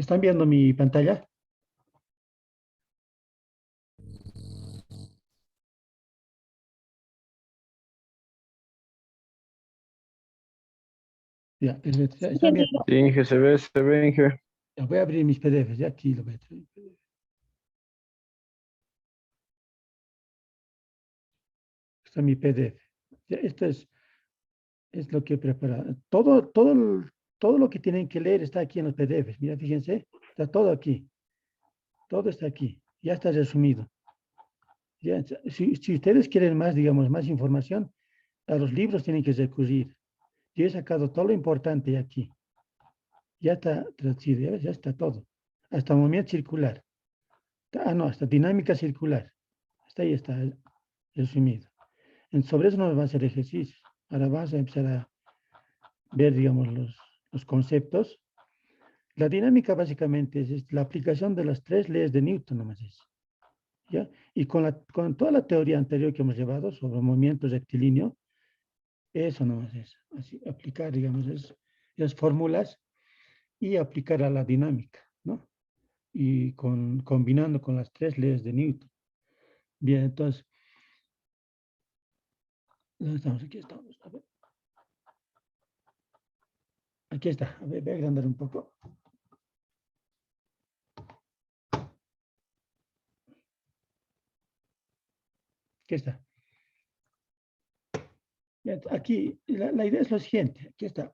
¿Están viendo mi pantalla? Ya, perfecto. Ya, ¿están viendo? Sí, Inge, se ve, Inge. Ya, voy a abrir mis PDFs. Ya aquí lo voy a traer. Está mi PDF. Ya, esto es lo que he preparado. Todo lo que tienen que leer está aquí en los PDFs. Mira, fíjense, está todo aquí. Todo está aquí. Ya está resumido. Ya, si ustedes quieren más, digamos, más información, a los libros tienen que recurrir. Yo he sacado todo lo importante aquí. Ya está traducido, ya, ya está todo. Hasta movimiento circular. No, hasta dinámica circular. Hasta ahí está resumido. Sobre eso no vamos a hacer ejercicio. Ahora vamos a empezar a ver, digamos, los conceptos. La dinámica básicamente es la aplicación de las tres leyes de Newton, nomás es. ¿Ya? Y con toda la teoría anterior que hemos llevado sobre movimiento rectilíneo, eso nomás es. Así, aplicar, digamos, esas fórmulas y aplicar a la dinámica, ¿no? Y combinando con las tres leyes de Newton. Bien, entonces, ¿dónde estamos? Aquí estamos. A ver. Aquí está. A ver, voy a agrandar un poco. Aquí está. Aquí, la idea es lo siguiente. Aquí está.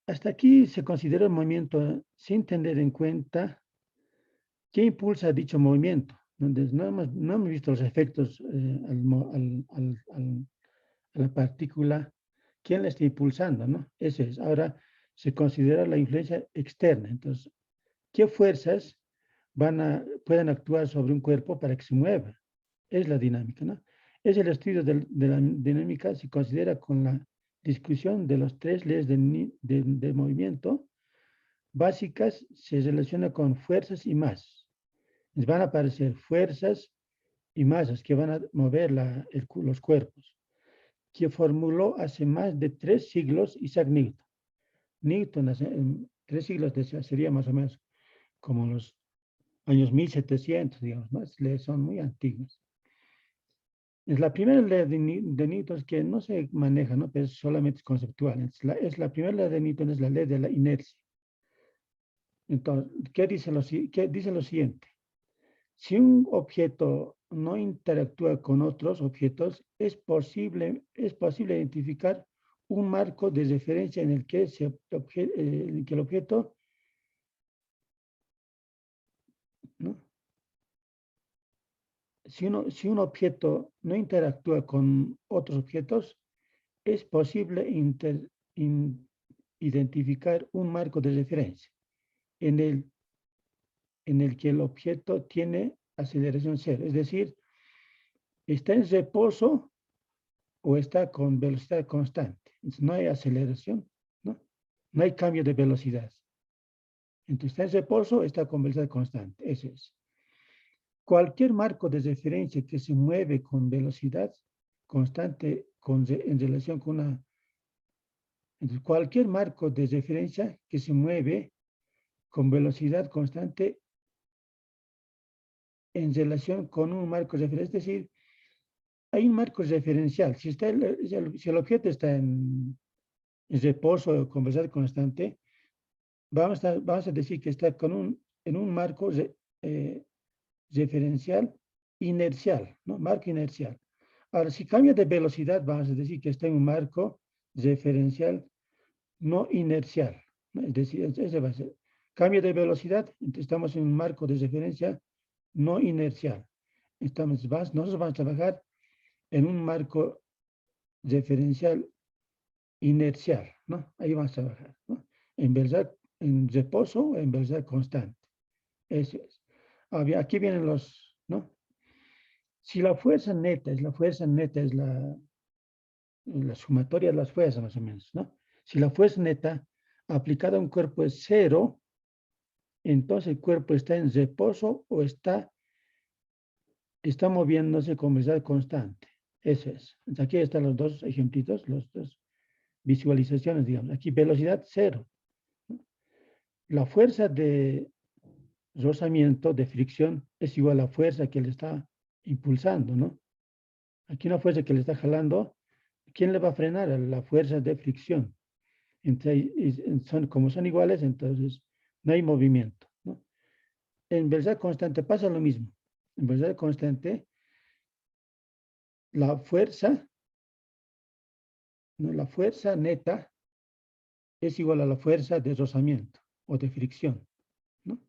Hasta aquí se considera el movimiento sin tener en cuenta qué impulsa dicho movimiento. Donde no hemos visto los efectos a la partícula, quién la está impulsando, ¿no? Eso es. Ahora se considera la influencia externa. Entonces, ¿qué fuerzas pueden actuar sobre un cuerpo para que se mueva? Es la dinámica, ¿no? Es el estudio de la dinámica, se considera con la discusión de las tres leyes de movimiento básicas, se relaciona con fuerzas y masas. Les van a aparecer fuerzas y masas que van a mover los cuerpos, que formuló hace más de 3 siglos Isaac Newton. Newton hace 3 siglos sería más o menos como los años 1700, digamos, más son muy antiguos. Es la primera ley de Newton que no se maneja, ¿no? Pero solamente es conceptual. Es la primera ley de Newton, es la ley de la inercia. Entonces, qué dice lo siguiente? Si un objeto no interactúa con otros objetos, es posible identificar un marco de referencia en el que, el objeto, ¿no? Si un objeto no interactúa con otros objetos, es posible identificar un marco de referencia en el que el objeto tiene aceleración cero. Es decir, está en reposo o está con velocidad constante. Entonces, no hay aceleración, ¿no? No hay cambio de velocidad. Entonces, está en reposo o está con velocidad constante. Eso es. Cualquier marco de referencia que se mueve con velocidad constante en relación con una... Entonces, cualquier marco de referencia que se mueve con velocidad constante en relación con un marco de referencia, es decir, hay un marco referencial. Si el objeto está en reposo o con velocidad constante, vamos a decir que está en un marco referencial inercial, ¿no? Marco inercial. Ahora, si cambia de velocidad, vamos a decir que está en un marco referencial no inercial, ¿no? Es decir, ese va a ser. Cambio de velocidad, entonces estamos en un marco de referencia no inercial. Nosotros vamos a trabajar en un marco referencial inercial, ¿no? Ahí vamos a trabajar, ¿no? En velocidad, en reposo, en velocidad constante. Eso es. Aquí vienen ¿no? Si la fuerza neta es la sumatoria de las fuerzas, más o menos, ¿no? Si la fuerza neta aplicada a un cuerpo es cero, entonces el cuerpo está en reposo o está moviéndose con velocidad constante. Eso es. Entonces, aquí están los dos ejemplitos, los dos visualizaciones, digamos. Aquí velocidad cero, ¿no? la fuerza de rozamiento, de fricción, es igual a la fuerza que le está impulsando, ¿no? Aquí una fuerza que le está jalando, ¿quién le va a frenar? La fuerza de fricción. Entonces, como son iguales, entonces no hay movimiento, ¿no? En velocidad constante pasa lo mismo. En velocidad constante, la fuerza, ¿no? La fuerza neta es igual a la fuerza de rozamiento o de fricción, ¿no?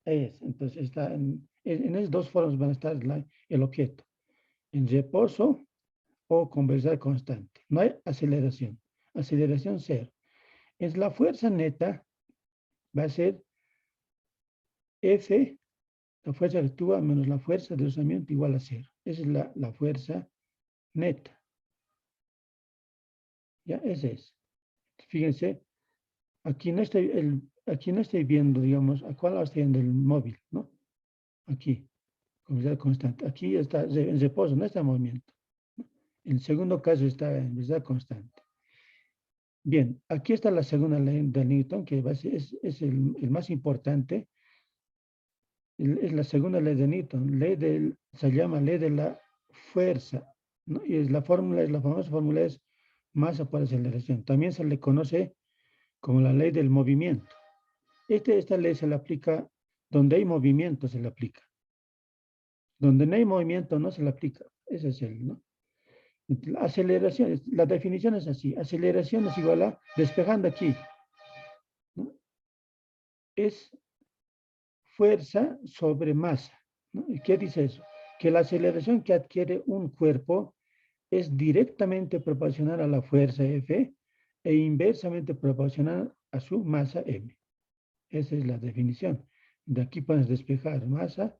Entonces, está en esas dos formas van a estar el objeto, en reposo o con velocidad constante. No hay aceleración. Aceleración cero. Es la fuerza neta, va a ser F, la fuerza que actúa menos la fuerza de rozamiento igual a cero. Esa es la fuerza neta. Ya, ese es. Fíjense, aquí no estoy viendo, digamos, a cuál estoy viendo el móvil, ¿no? Aquí, con velocidad constante. Aquí está en reposo, no está en movimiento. En el segundo caso está en velocidad constante. Bien, aquí está la segunda ley de Newton, que es el más importante. Es la segunda ley de Newton. Se llama ley de la fuerza, ¿no? Y la famosa fórmula es masa por aceleración. También se le conoce como la ley del movimiento. Esta ley se le aplica donde hay movimiento, se le aplica. Donde no hay movimiento, no se le aplica. Ese es ¿no? La aceleración, la definición es así. Aceleración es igual a despejando aquí, ¿no? Es fuerza sobre masa, ¿no? ¿Y qué dice eso? Que la aceleración que adquiere un cuerpo es directamente proporcional a la fuerza F e inversamente proporcional a su masa M. Esa es la definición. De aquí puedes despejar masa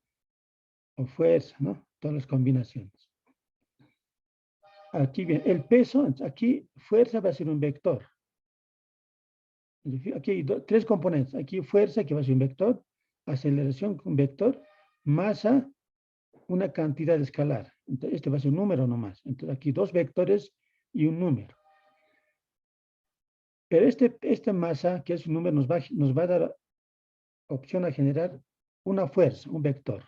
o fuerza, ¿no? Todas las combinaciones. Aquí bien, el peso, aquí fuerza va a ser un vector. Aquí hay tres componentes. Aquí fuerza, que va a ser un vector, aceleración, un vector, masa, una cantidad escalar. Entonces, este va a ser un número nomás. Entonces, aquí dos vectores y un número. Pero esta masa, que es un número, nos va a dar opción a generar una fuerza, un vector.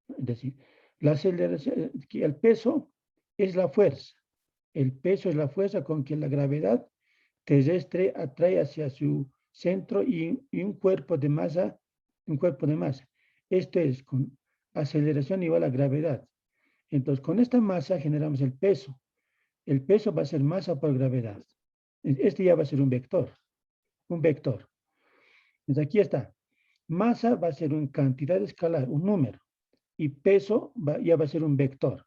Es decir, la aceleración, el peso es la fuerza. El peso es la fuerza con que la gravedad terrestre atrae hacia su centro y un cuerpo de masa, Esto es con aceleración igual a gravedad. Entonces, con esta masa generamos el peso. El peso va a ser masa por gravedad. Este ya va a ser un vector. Un vector. Entonces, aquí está. Masa va a ser una cantidad escalar, un número. Y peso ya va a ser un vector.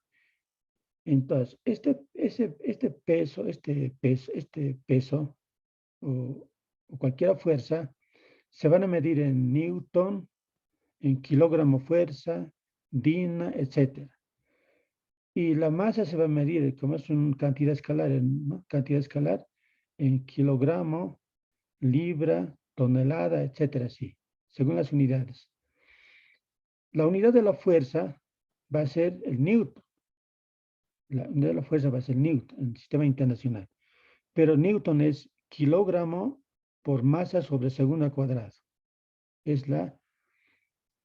Entonces, este peso o cualquier fuerza se van a medir en Newton, en kilogramo fuerza, DINA, etc. Y la masa se va a medir, como es una cantidad escalar, ¿no? Cantidad escalar en kilogramo, libra, tonelada, etcétera, así, según las unidades. La unidad de la fuerza va a ser el Newton. La unidad de la fuerza va a ser Newton en el sistema internacional. Pero Newton es kilogramo por masa sobre segundo al cuadrado. Es la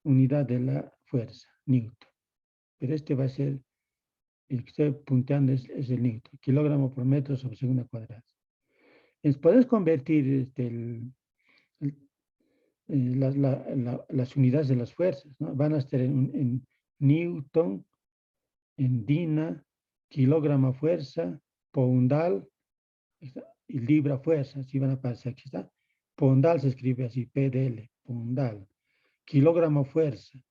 unidad de la fuerza, Newton. Pero este va a ser, el que estoy punteando es el Newton, kilogramo por metro sobre segundo al cuadrado. Entonces, puedes convertir las unidades de las fuerzas, ¿no? Van a estar en Newton, en Dina, kilogramo fuerza, poundal y libra fuerza. Así van a pasar. Aquí está. Poundal se escribe así, PDL, poundal. Kilogramo fuerza,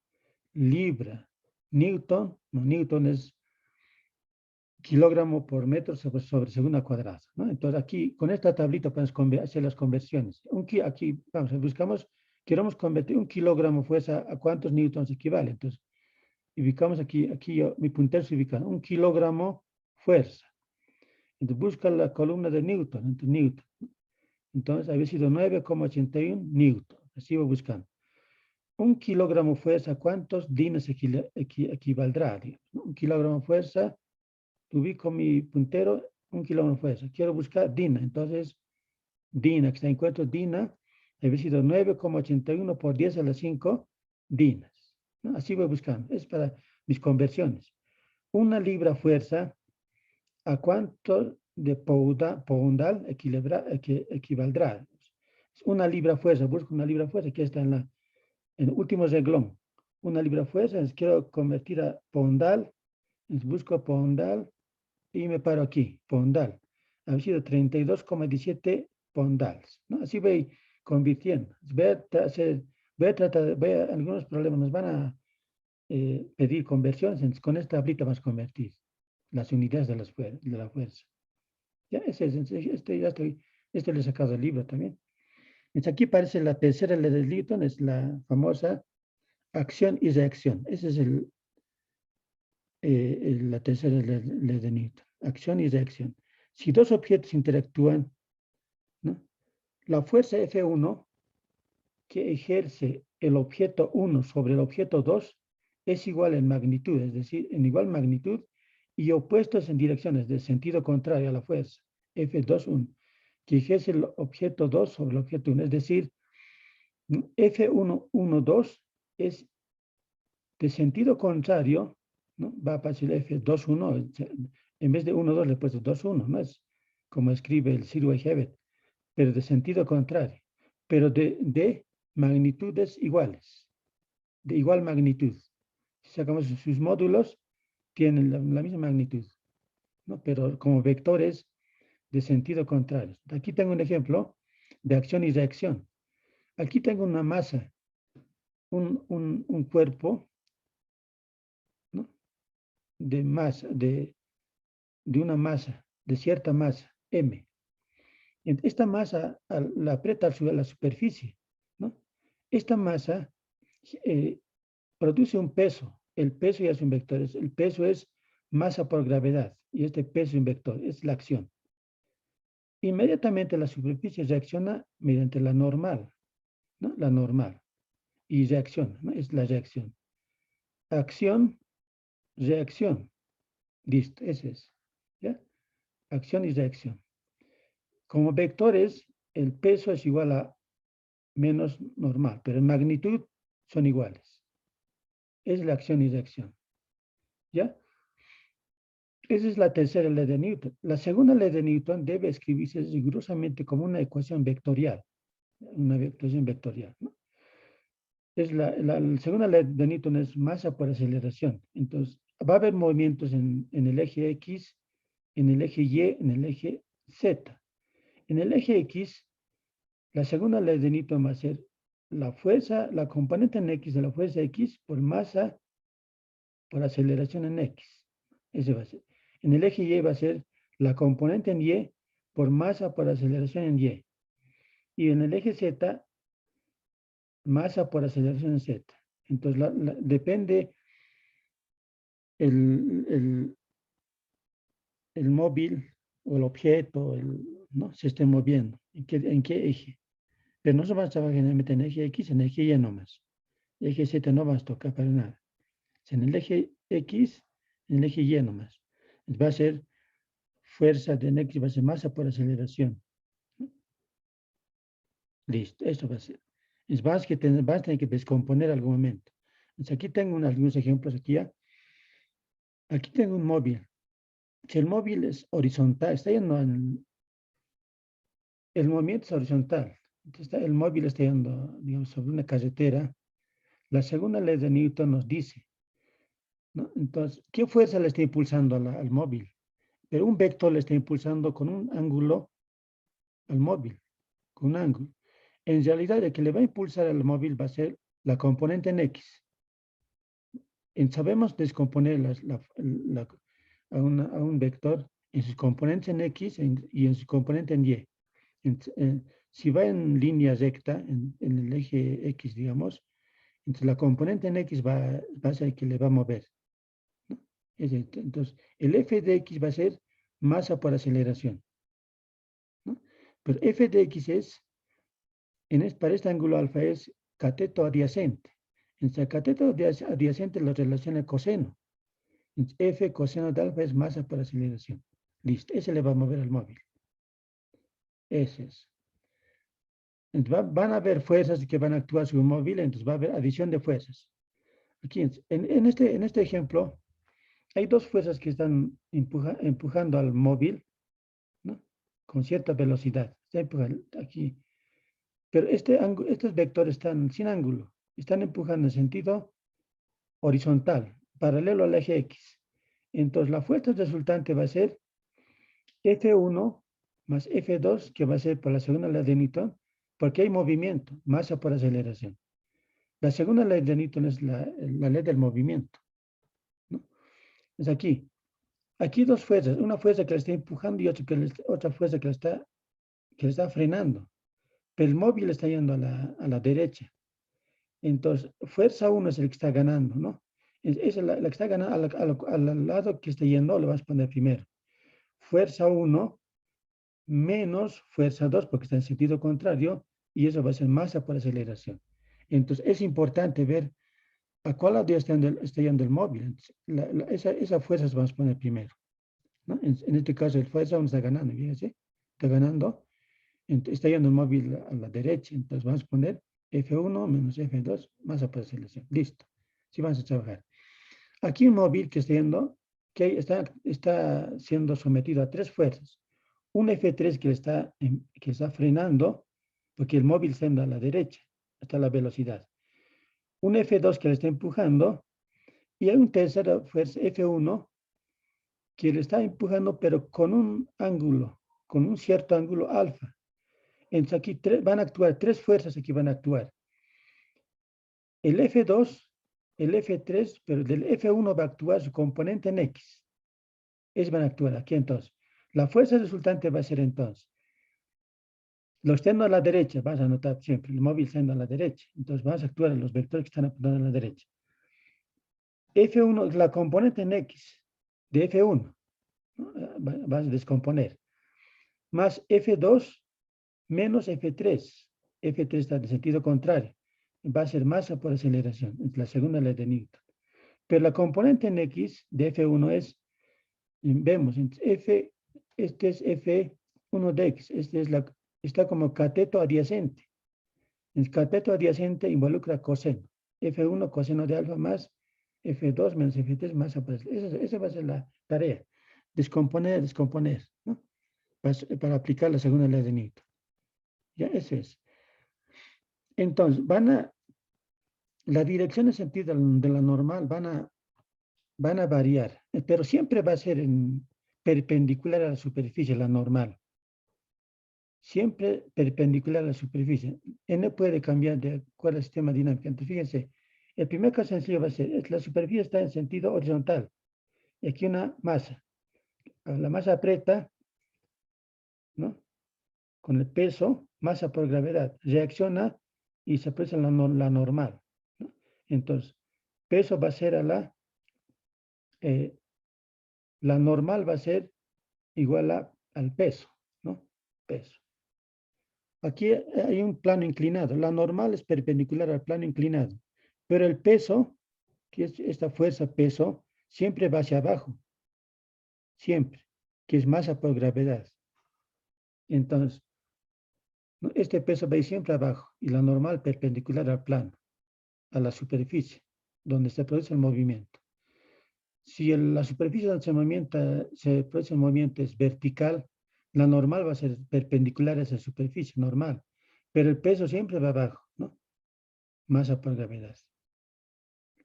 libra, Newton, no, Newton es kilogramo por metro sobre segundo cuadrado, ¿no? Entonces aquí, con esta tablita podemos hacer las conversiones. Aquí, vamos, queremos convertir un kilogramo fuerza a cuántos newtons equivale. Entonces, ubicamos aquí mi puntero se ubica, un kilogramo fuerza. Entonces, busca la columna de Newton, Newton. Entonces, había sido 9,81 Newton. Así voy buscando. Un kilogramo fuerza, ¿cuántos dinas equivaldrá? Un kilogramo fuerza, ubico mi puntero, un kilogramo fuerza. Quiero buscar Dina. Entonces, Dina, que está encuentro Dina, Había sido 9,81 por 10 a la 5 dinas, ¿no? Así voy buscando. Es para mis conversiones. Una libra fuerza, ¿a cuánto de poundal equivaldrá? Una libra fuerza, busco una libra fuerza que está en el último renglón. Una libra fuerza, quiero convertir a poundal, busco poundal y me paro aquí, poundal. Ha sido 32,17 poundals, ¿no? Así voy convirtiendo. Algunos problemas nos van a pedir conversiones, entonces con esta tablita vas a convertir las unidades de la fuerza. Ya, esto le he sacado del libro también. Entonces aquí aparece la tercera ley de Newton, es la famosa acción y reacción. Esa es la tercera ley de Newton, acción y reacción. Si dos objetos interactúan, ¿no? La fuerza F1 que ejerce el objeto 1 sobre el objeto 2 es igual en magnitud, es decir, en igual magnitud y opuestos en direcciones de sentido contrario a la fuerza F2,1 que ejerce el objeto 2 sobre el objeto 1, es decir, F1,12 es de sentido contrario, ¿no? Va a aparecer F2,1, en vez de 1,2 le he puesto 2,1, ¿no? Es como escribe el Sir Hebbett, pero de sentido contrario, pero de magnitudes iguales, de igual magnitud. Si sacamos sus módulos, tienen la misma magnitud, ¿no? Pero como vectores de sentido contrario. Aquí tengo un ejemplo de acción y reacción. Aquí tengo una masa, un cuerpo, ¿no? De masa, de una masa, de cierta masa, M. Esta masa la aprieta a la superficie, ¿no? Esta masa produce un peso. El peso ya es un vector. El peso es masa por gravedad. Y este peso es un vector. Es la acción. Inmediatamente la superficie reacciona mediante la normal, ¿no? La normal. Y reacciona, ¿no? Es la reacción. Acción, reacción. Listo, ese es. ¿Ya? Acción y reacción. Como vectores, el peso es igual a menos normal, pero en magnitud son iguales. Es la acción y reacción. ¿Ya? Esa es la tercera ley de Newton. La segunda ley de Newton debe escribirse rigurosamente como una ecuación vectorial. Una ecuación vectorial, ¿no? La segunda ley de Newton es masa por aceleración. Entonces, va a haber movimientos en el eje X, en el eje Y, en el eje Z. En el eje X, la segunda ley de Newton va a ser la fuerza, la componente en X de la fuerza X por masa por aceleración en X. Ese va a ser. En el eje Y va a ser la componente en Y por masa por aceleración en Y. Y en el eje Z, masa por aceleración en Z. Entonces, depende el móvil o el objeto, ¿no? Se esté moviendo. ¿En qué eje? Pero no se va a trabajar generalmente en eje X, en eje Y nomás. Eje Z no vas a tocar para nada. En el eje X, en el eje Y nomás. Va a ser fuerza de X, va a ser masa por aceleración. Listo, esto va a ser. Vas a tener que descomponer algún momento. Entonces aquí tengo algunos ejemplos aquí ya. Aquí tengo un móvil. Si el móvil es horizontal, está yendo el movimiento es horizontal. Entonces el móvil está yendo, digamos, sobre una carretera. La segunda ley de Newton nos dice, ¿no? Entonces, ¿qué fuerza le está impulsando al móvil? Pero un vector le está impulsando con un ángulo al móvil, con un ángulo. En realidad, el que le va a impulsar al móvil va a ser la componente en X. Sabemos descomponer a un vector en sus componentes en X y en su componente en Y. Si va en línea recta, en el eje X, digamos, entonces la componente en X va a ser el que le va a mover, ¿no? Entonces, el f de X va a ser masa por aceleración, ¿no? Pero f de X para este ángulo alfa es cateto adyacente. Entonces, el cateto adyacente lo relaciona el coseno. Entonces, f coseno de alfa es masa por aceleración. Listo, ese le va a mover al móvil. Ese es. Entonces van a haber fuerzas que van a actuar sobre un móvil, entonces va a haber adición de fuerzas. Aquí, en este ejemplo, hay dos fuerzas que están empujando al móvil, ¿no? Con cierta velocidad. Está empujando aquí. Pero estos vectores están sin ángulo. Están empujando en sentido horizontal, paralelo al eje X. Entonces, la fuerza resultante va a ser F1 más F2, que va a ser por la segunda ley de Newton, porque hay movimiento, masa por aceleración. La segunda ley de Newton es la ley del movimiento, ¿no? Es aquí. Aquí dos fuerzas, una fuerza que le está empujando y otra fuerza que le está frenando. Pero el móvil está yendo a la derecha. Entonces, fuerza 1 es el que está ganando, ¿no? Es la que está ganando al lado que está yendo, lo vas a poner primero. Fuerza 1 menos fuerza 2, porque está en sentido contrario, y eso va a ser masa por aceleración. Entonces, es importante ver a cuál lado está yendo el móvil. Entonces, esa fuerza se va a poner primero, ¿no? En este caso, el fuerza 1 está ganando, fíjense, está ganando, está yendo el móvil a la derecha, entonces vamos a poner F1 menos F2, masa por aceleración. Listo. Así vamos a trabajar. Aquí un móvil que está siendo sometido a tres fuerzas. Un F3 que está frenando, porque el móvil está a la derecha, hasta la velocidad. Un F2 que le está empujando, y hay un tercera fuerza, F1, que le está empujando, pero con un ángulo, con un cierto ángulo alfa. Entonces aquí van a actuar, tres fuerzas aquí van a actuar. El F2, el F3, pero del F1 va a actuar su componente en X. Ellos van a actuar aquí entonces. La fuerza resultante va a ser entonces, los tengo a la derecha, vas a anotar siempre, el móvil está a la derecha. Entonces vas a actuar en los vectores que están apuntando a la derecha. F1, la componente en X de F1, ¿no? Vas a descomponer. Más F2 menos F3. F3 está en sentido contrario. Va a ser masa por aceleración, la segunda ley de Newton. Pero la componente en X de F1 es, vemos, este es F1 de X, está como cateto adyacente. El cateto adyacente involucra coseno. F1 coseno de alfa más F2 menos F3 más esa va a ser la tarea. Descomponer, ¿no? Para aplicar la segunda ley de Newton. Ya, eso es. Entonces, la dirección de sentido de la normal van a variar, pero siempre va a ser perpendicular a la superficie, la normal. Siempre perpendicular a la superficie. N puede cambiar de acuerdo al sistema dinámico. Entonces, fíjense, el primer caso sencillo va a ser, la superficie está en sentido horizontal. Y aquí una masa. La masa aprieta, ¿no? Con el peso, masa por gravedad, reacciona y se produce la normal, ¿no? Entonces, peso va a ser la normal va a ser igual al peso, ¿no? Peso. Aquí hay un plano inclinado. La normal es perpendicular al plano inclinado, pero el peso, que es esta fuerza peso, siempre va hacia abajo, siempre, que es masa por gravedad. Entonces, ¿no? Este peso va a ir siempre abajo y la normal perpendicular al plano, a la superficie, donde se produce el movimiento. Si la superficie donde se produce el movimiento es vertical, la normal va a ser perpendicular a esa superficie normal, pero el peso siempre va abajo, ¿no? Masa por gravedad.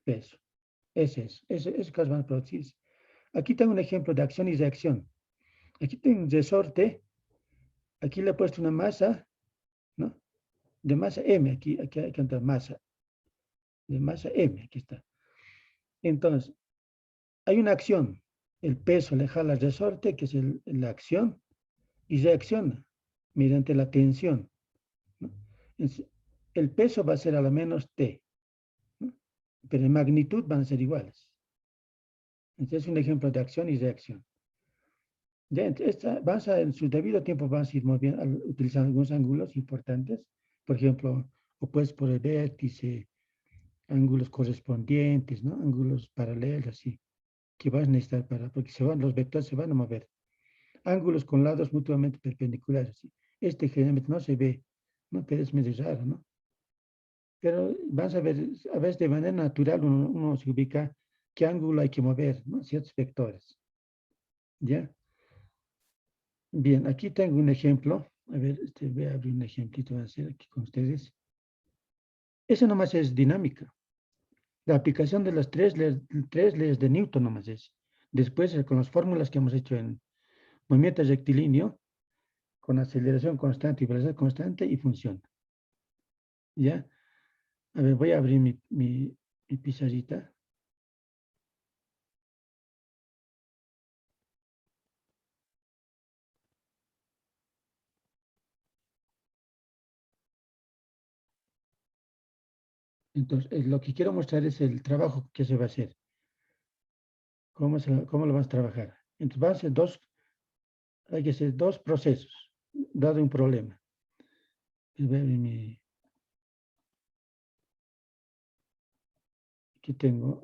Peso. Esos casos van a producirse. Aquí tengo un ejemplo de acción y reacción. Aquí tengo un resorte. Aquí le he puesto una masa, ¿no? De masa M. Aquí hay que entrar masa. De masa M. Aquí está. Entonces, hay una acción. El peso le jala al resorte, que es la acción, y reacciona mediante la tensión, ¿no? Entonces, el peso va a ser a lo menos T, ¿no? Pero en magnitud van a ser iguales. Entonces, es un ejemplo de acción y reacción. Ya, en su debido tiempo vas a ir utilizando algunos ángulos importantes, por ejemplo, opuestos por el vértice, ángulos correspondientes, ¿no? Ángulos paralelos, así, que vas a necesitar porque los vectores se van a mover. Ángulos con lados mutuamente perpendiculares, ¿sí? Este generalmente no se ve ¿no? Pero es medio raro, ¿no? Pero vas a ver, a veces de manera natural uno se ubica qué ángulo hay que mover, ¿no? Ciertos vectores. ¿Ya? Bien, aquí tengo un ejemplo. A ver, voy a abrir un ejemplito, voy a hacer aquí con ustedes. Eso nomás es dinámica. La aplicación de las tres leyes de Newton nomás es. Después, con las fórmulas que hemos hecho en movimiento rectilíneo, con aceleración constante y velocidad constante, y funciona. ¿Ya? A ver, voy a abrir mi pizarrita. Entonces, lo que quiero mostrar es el trabajo que se va a hacer. ¿Cómo lo vas a trabajar? Entonces, hay que hacer dos procesos, dado un problema. Voy a abrir aquí tengo,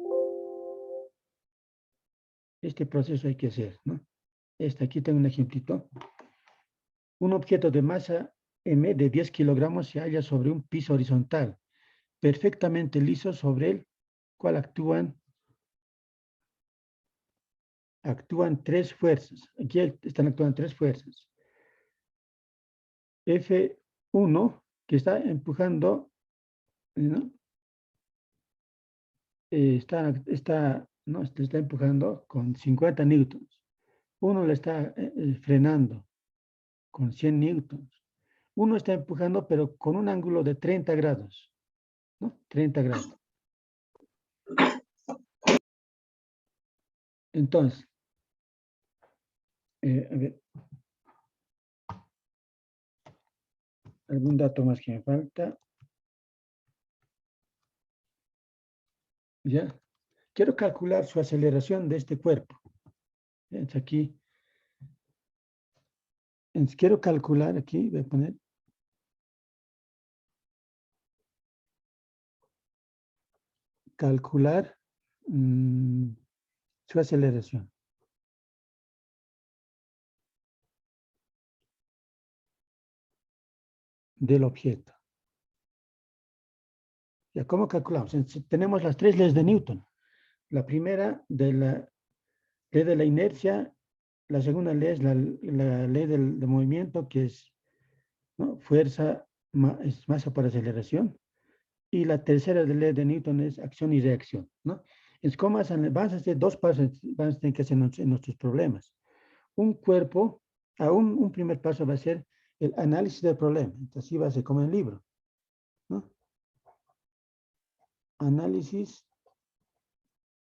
este proceso hay que hacer, ¿no? Aquí tengo un ejemplito. Un objeto de masa M de 10 kilogramos se halla sobre un piso horizontal, perfectamente liso sobre el cual actúan tres fuerzas. Aquí están actuando tres fuerzas. F1, que está empujando, ¿no? Está empujando con 50 newtons. Uno le está frenando con 100 newtons. Uno está empujando, pero con un ángulo de 30 grados, ¿no? 30 grados. Entonces, a ver, algún dato más que me falta. ¿Ya? Quiero calcular su aceleración de este cuerpo. Entonces, aquí, quiero calcular, aquí voy a poner, calcular su aceleración del objeto. ¿Ya? ¿Cómo calculamos? Entonces, tenemos las tres leyes de Newton. La primera de la ley de la inercia, la segunda ley es la ley del movimiento, que es, ¿no? Fuerza es masa por aceleración. Y la tercera ley de Newton es acción y reacción, ¿no? Es como vas a hacer dos pasos, vas a tener que hacer en nuestros problemas. Un cuerpo, un primer paso va a ser el análisis del problema. Entonces, así va a ser como en el libro, ¿no? Análisis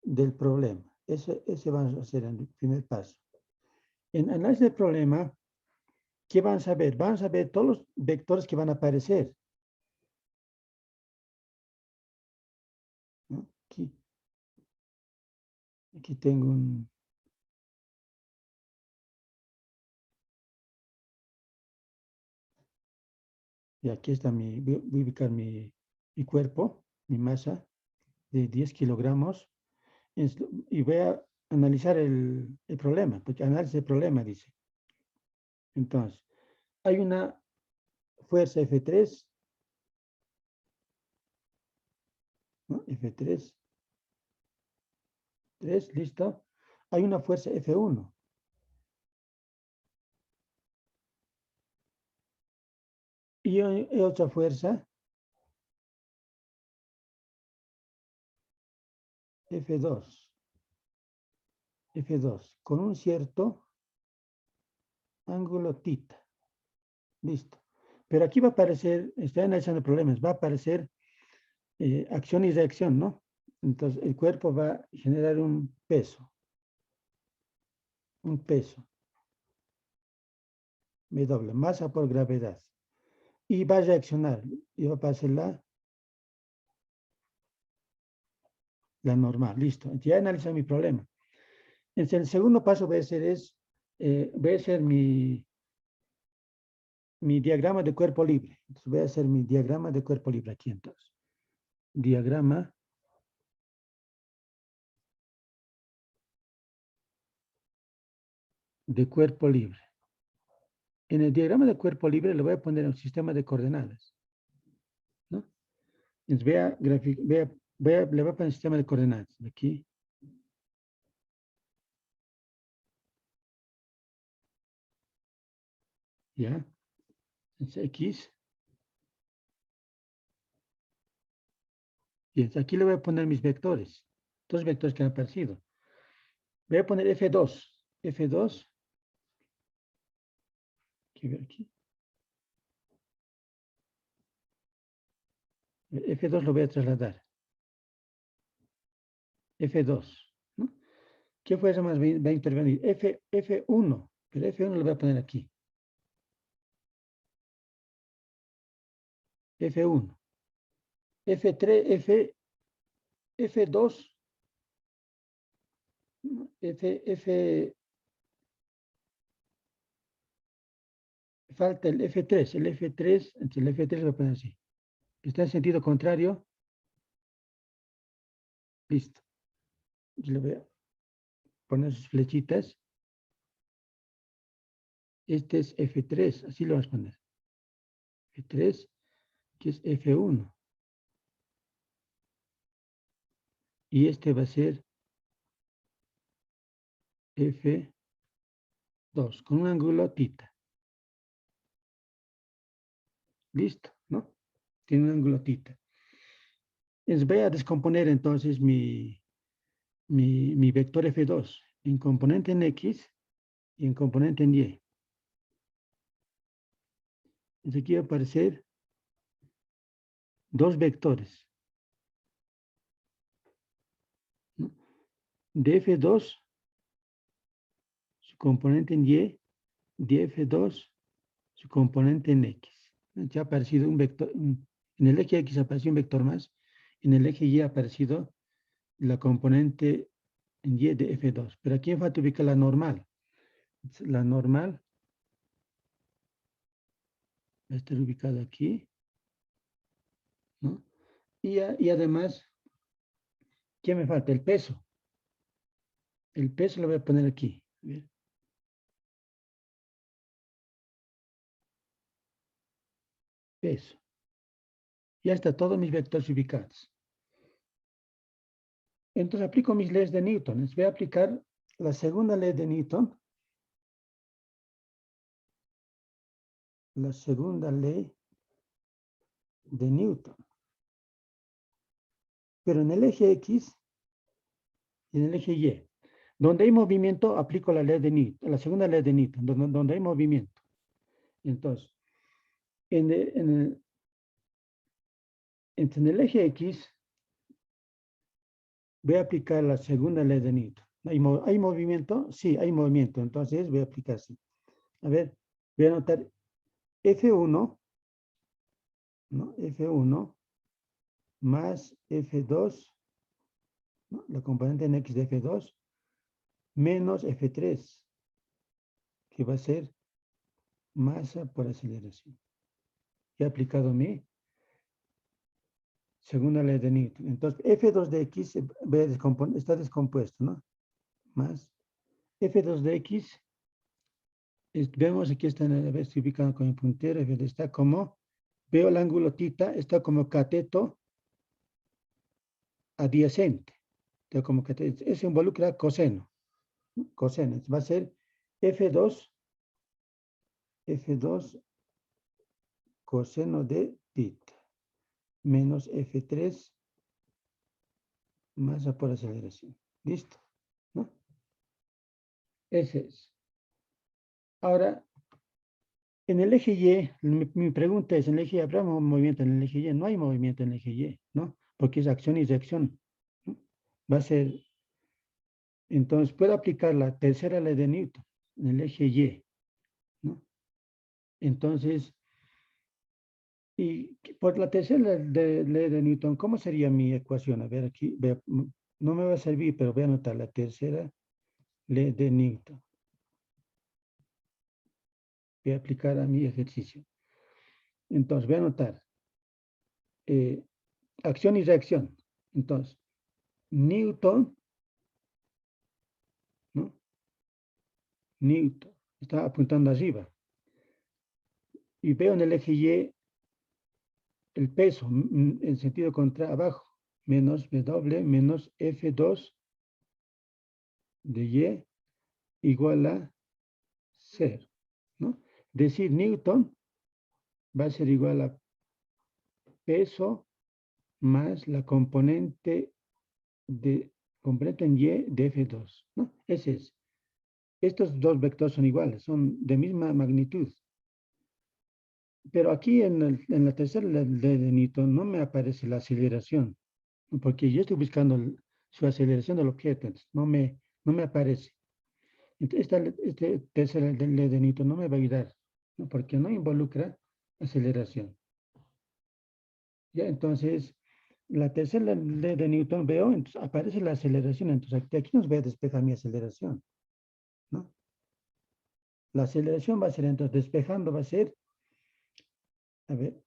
del problema. Ese va a ser el primer paso. En análisis del problema, ¿qué van a ver? Van a ver todos los vectores que van a aparecer, ¿no? Aquí tengo y aquí está voy a ubicar mi cuerpo, mi masa de 10 kilogramos, y voy a analizar el problema, porque análisis del problema dice. Entonces, hay una fuerza F3, ¿no? F3, 3, listo. Hay una fuerza F1. Y hay otra fuerza F2, F2, con un cierto ángulo θ. Listo. Pero aquí va a aparecer, estoy analizando problemas, va a aparecer acción y reacción, ¿no? Entonces, el cuerpo va a generar un peso, W, masa por gravedad. Y va a reaccionar, y va a pasar la normal, listo. Ya analizo mi problema. Entonces, el segundo paso voy a hacer mi diagrama de cuerpo libre. Entonces, voy a hacer mi diagrama de cuerpo libre aquí entonces. Diagrama de cuerpo libre. En el diagrama de cuerpo libre le voy a poner un sistema de coordenadas, ¿no? Entonces le voy a poner un sistema de coordenadas. Aquí. ¿Ya? Entonces, X. Y entonces aquí le voy a poner mis vectores. Dos vectores que han aparecido. Voy a poner F2. F2. Aquí. F2 lo voy a trasladar. F2. ¿No? ¿Qué fuerza más va a intervenir? F1. Pero F1 lo voy a poner aquí. F1. F3, F2. Falta el F3. El F3, entre el F3 lo voy a poner así. Está en sentido contrario. Listo. Yo le voy a poner sus flechitas. Este es F3, así lo vas a poner. F3, que es F1. Y este va a ser F2, con un ángulo θ. Listo, ¿no? Tiene un ángulo θ. Les voy a descomponer entonces mi vector F2 en componente en X y en componente en Y. Entonces aquí va a aparecer dos vectores, ¿no? De F2, su componente en Y, de F2, su componente en X. Ya ha aparecido un vector, en el eje X apareció un vector más, en el eje Y ha aparecido la componente en Y de F2. Pero aquí me falta ubicar la normal. La normal va a estar ubicada aquí, ¿no? Y además, ¿qué me falta? El peso. El peso lo voy a poner aquí. A ver. Peso. Ya está todos mis vectores ubicados. Entonces aplico mis leyes de Newton. Les voy a aplicar la segunda ley de Newton. La segunda ley de Newton. Pero en el eje X y en el eje Y. Donde hay movimiento, aplico la ley de Newton, la segunda ley de Newton, donde hay movimiento. Entonces, en el eje X, voy a aplicar la segunda ley de Newton. ¿Hay movimiento? Sí, hay movimiento. Entonces, voy a aplicar así. A ver, voy a anotar F1, ¿no? F1 más F2, ¿no? La componente en X de F2, menos F3, que va a ser masa por aceleración. Ya he aplicado mi segunda ley de Newton. Entonces, F2 de X está descompuesto, ¿no? Más F2 de X, vemos aquí está ubicado con el puntero, está como, veo el ángulo θ, está como cateto adyacente. Está como cateto, eso involucra coseno. Coseno, va a ser F2 coseno de θ menos F3 masa por aceleración. ¿Listo? ¿No? Ese es. Ahora, en el eje Y, mi pregunta es, en el eje Y, ¿habrá movimiento en el eje Y? No hay movimiento en el eje Y, ¿no? Porque es acción y reacción, ¿no? Va a ser, entonces, puedo aplicar la tercera ley de Newton en el eje Y, ¿no? Entonces, y por la tercera ley de Newton, ¿cómo sería mi ecuación? A ver, aquí, no me va a servir, pero voy a anotar la tercera ley de Newton. Voy a aplicar a mi ejercicio. Entonces, voy a anotar acción y reacción. Entonces, Newton, ¿no? Newton, está apuntando arriba. y veo en el eje Y el peso en sentido contra abajo, menos W menos F2 de Y igual a 0, ¿no? Decir Newton va a ser igual a peso más la componente en Y de F2, ¿no? Ese es. Estos dos vectores son iguales, son de misma magnitud. Pero aquí en la tercera ley de Newton no me aparece la aceleración, porque yo estoy buscando su aceleración del objeto, entonces no me aparece. Entonces, esta tercera ley de Newton no me va a ayudar, ¿no? Porque no involucra aceleración. Ya, entonces, la tercera ley de Newton veo, entonces aparece la aceleración, entonces aquí nos voy a despejar mi aceleración, ¿no? La aceleración va a ser, entonces, despejando va a ser, a ver,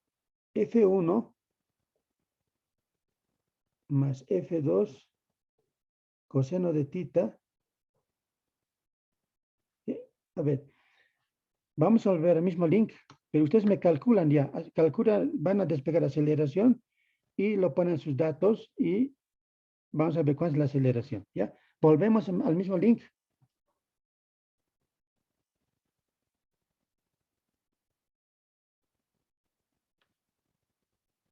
F1 más F2 coseno de tita. A ver, vamos a volver al mismo link, pero ustedes me calculan ya, van a despegar aceleración y lo ponen sus datos y vamos a ver cuál es la aceleración, ¿ya? Volvemos al mismo link,